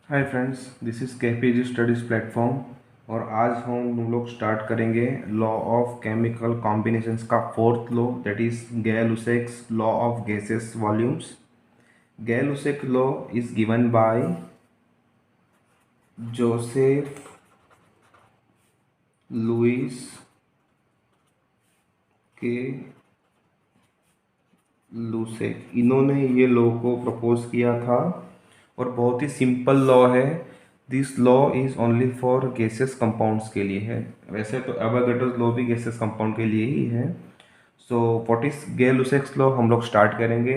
Hi friends, this is KPG studies platform. और आज हम लोग स्टार्ट करेंगे लॉ ऑफ केमिकल कॉम्बिनेशंस का fourth law, that is Gay Lussac's law of gases volumes. Gay Lussac law is given by Joseph Louis Gay Lussac. इन्होंने ये law को propose किया था और बहुत ही सिंपल लॉ है। This law is only for gases compounds के लिए है। वैसे तो एवोगैड्रोस लॉ भी गैसेस कंपाउंड के लिए ही है। So what is Gay-Lussac's law, हम लोग स्टार्ट करेंगे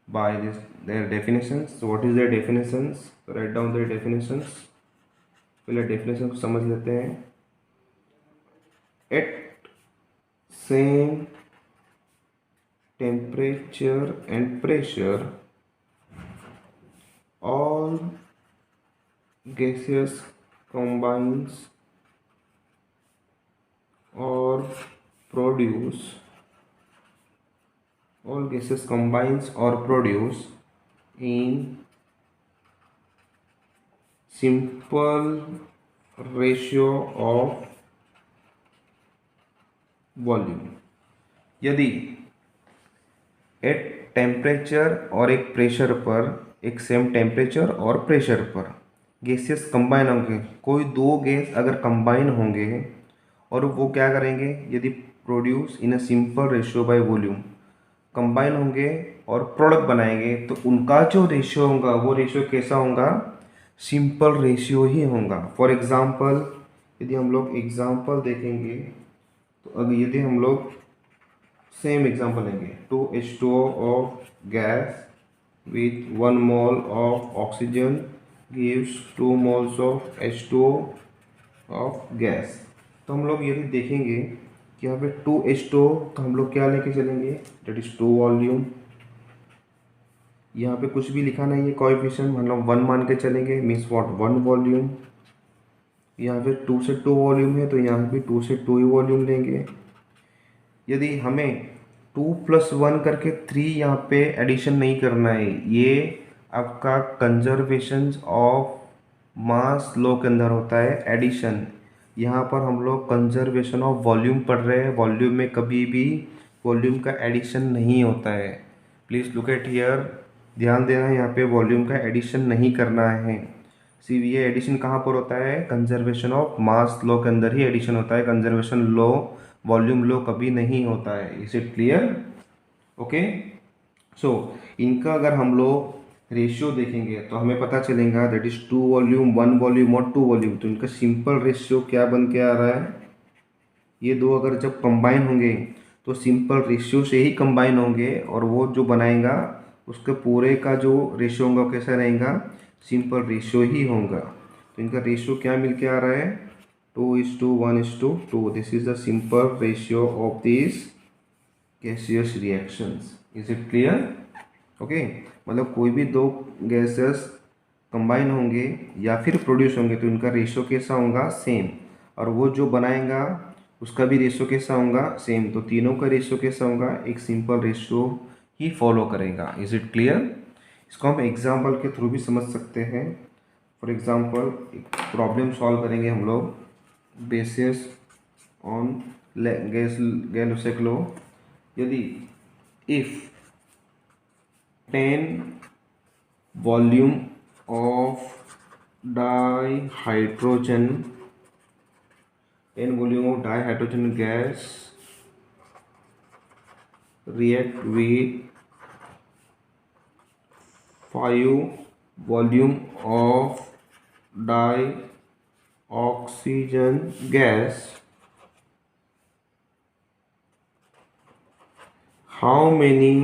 by this their definitions. So what is their definitions, right down their definitions. पहले डेफिनेशन को समझ लेते हैं। At same temperature and pressure, all gases combines or produce all gases combines or produce in simple ratio of volume। यदि at temperature और एक pressure पर, एक सेम टेम्परेचर और प्रेशर पर गैसेस कंबाइन होंगे, कोई दो गैस अगर कंबाइन होंगे और वो क्या करेंगे, यदि produce in a simple ratio by volume, combine होंगे और प्रोडक्ट बनाएंगे, तो उनका जो रेशियो होगा वो रेशियो कैसा होगा, सिंपल रेशियो ही होगा। फॉर एग्जांपल, यदि हम लोग एग्जांपल देखेंगे तो अगर यदि हम लोग सेम एग्जांपल लेंगे, 2H2O of gas with 1 mole of oxygen gives 2 moles of H2O of gas। तो हम लोग यदि देखेंगे कि यहाँ पे 2H2O, तो हम लोग क्या लेके चलेंगे, डेट इज 2 वॉल्यूम। यहाँ पे कुछ भी लिखा नहीं है कोएफिशिएंट, मतलब 1 मान के चलेंगे, मीन्स व्हाट, 1 वॉल्यूम। यहाँ पे 2 से 2 वॉल्यूम है तो यहाँ भी 2 से 2 ही वॉल्यूम लेंगे। यदि हमें 2+1 करके 3 यहाँ पे एडिशन नहीं करना है, ये आपका कंजर्वेशन ऑफ मास लॉ के अंदर होता है एडिशन। यहाँ पर हम लोग कंजर्वेशन ऑफ वॉल्यूम पढ़ रहे हैं। वॉल्यूम में कभी भी वॉल्यूम का एडिशन नहीं होता है। प्लीज़ लुक एट हियर, ध्यान देना है, यहाँ पे वॉल्यूम का एडिशन नहीं करना है। सी ये एडिशन कहाँ पर होता है, कंजर्वेशन ऑफ मास लॉ के अंदर ही एडिशन होता है। कंजर्वेशन लॉ, वॉल्यूम लॉ कभी नहीं होता है। Is it clear? ओके। सो इनका अगर हम लोग रेशियो देखेंगे तो हमें पता चलेगा दैट इज 2 वॉल्यूम, 1 वॉल्यूम और 2 वॉल्यूम। तो इनका सिंपल रेशियो क्या बन के आ रहा है, ये दो अगर जब कंबाइन होंगे तो सिंपल रेशियो से ही कंबाइन होंगे और वो जो बनाएगा उसके पूरे का जो रेशियो होगा कैसा रहेगा, सिंपल रेशियो ही होगा। तो इनका रेशियो क्या मिल के आ रहा है, 2:1:2। This is the simple ratio of this gaseous reactions. Is it clear? Okay. मतलब कोई भी दो गैसेस कंबाइन होंगे या फिर प्रोड्यूस होंगे तो इनका रेशियो कैसा होगा, सेम। और वो जो बनाएगा उसका भी रेशियो कैसा होगा, सेम। तो तीनों का रेशियो कैसा होगा, एक सिंपल रेशियो ही फॉलो करेगा। Is it clear? इसको हम एग्जाम्पल के थ्रू भी समझ सकते हैं। फॉर एग्जाम्पल एक प्रॉब्लम सॉल्व करेंगे हम लोग बेसिस ऑन गैल-लुसेक लॉ। यदि if 10 volume of dihydrogen 10 volume of dihydrogen gas react with 5 volume of dioxygen gas, how many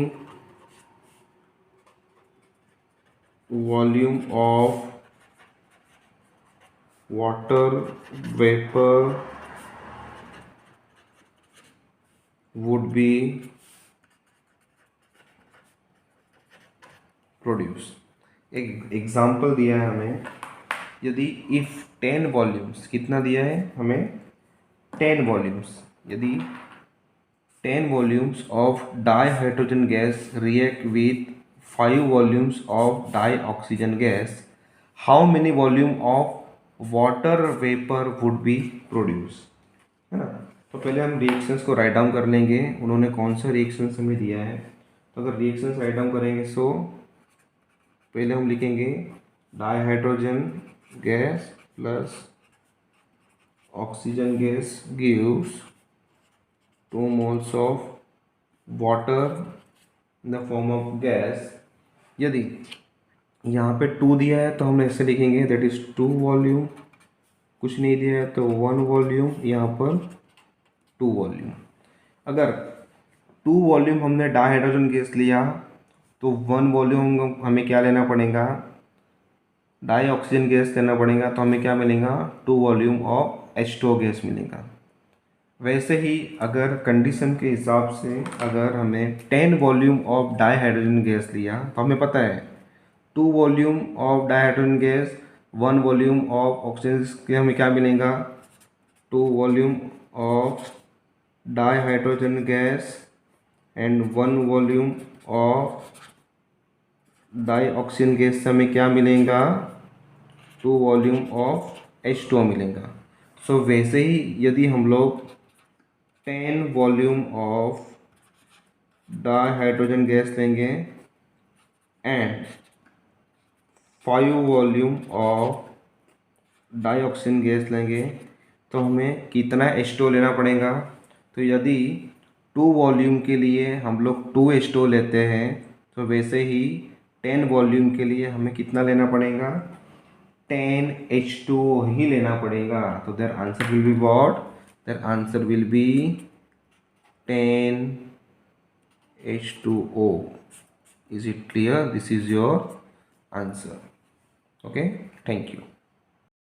volume of water vapor would be produce. एक एग्जाम्पल दिया है हमें, यदि इफ़ 10 वॉल्यूम्स, कितना दिया है हमें, 10 वॉल्यूम्स, यदि 10 volumes of dihydrogen gas react with 5 volumes of dioxygen gas, how many volume of water vapour would be produce, है ना। तो पहले हम रिएक्शंस को राइट डाउन कर लेंगे, उन्होंने कौन सा रिएक्शंस हमें दिया है। तो अगर रिएक्शंस राइट डाउन करेंगे सो पहले हम लिखेंगे dihydrogen gas plus oxygen gas gives 2 moles of water in the form of gas। यदि यहाँ पे 2 दिया है तो हम ऐसे लिखेंगे दैट इज 2 वॉल्यूम, कुछ नहीं दिया है तो 1 वॉल्यूम, यहाँ पर 2 वॉल्यूम। अगर 2 वॉल्यूम हमने डाइहाइड्रोजन गैस लिया तो 1 वॉल्यूम हमें क्या लेना पड़ेगा, डाई ऑक्सीजन गैस लेना पड़ेगा, तो हमें क्या मिलेगा 2 वॉल्यूम ऑफ H2O गैस मिलेगा। वैसे ही अगर कंडीशन के हिसाब से अगर हमें 10 वॉल्यूम ऑफ डाइहाइड्रोजन गैस लिया तो हमें पता है 2 volume of dihydrogen gas 1 volume of oxygen के हमें क्या मिलेगा 2 volume of dihydrogen gas and 1 volume of dioxygen gas से हमें क्या मिलेगा 2 वॉल्यूम ऑफ H2O मिलेगा। सो वैसे ही यदि हम लोग 10 वॉल्यूम ऑफ डाइहाइड्रोजन गैस लेंगे and 5 volume of dioxygen gas लेंगे तो हमें कितना H2O लेना पड़ेगा। तो यदि 2 वॉल्यूम के लिए हम लोग 2 H2O लेते हैं तो वैसे ही 10 वॉल्यूम के लिए हमें कितना लेना पड़ेगा 10 H2O ही लेना पड़ेगा। तो their answer will be what, their answer will be 10 H2O। Is it clear? This is your answer. Okay, thank you.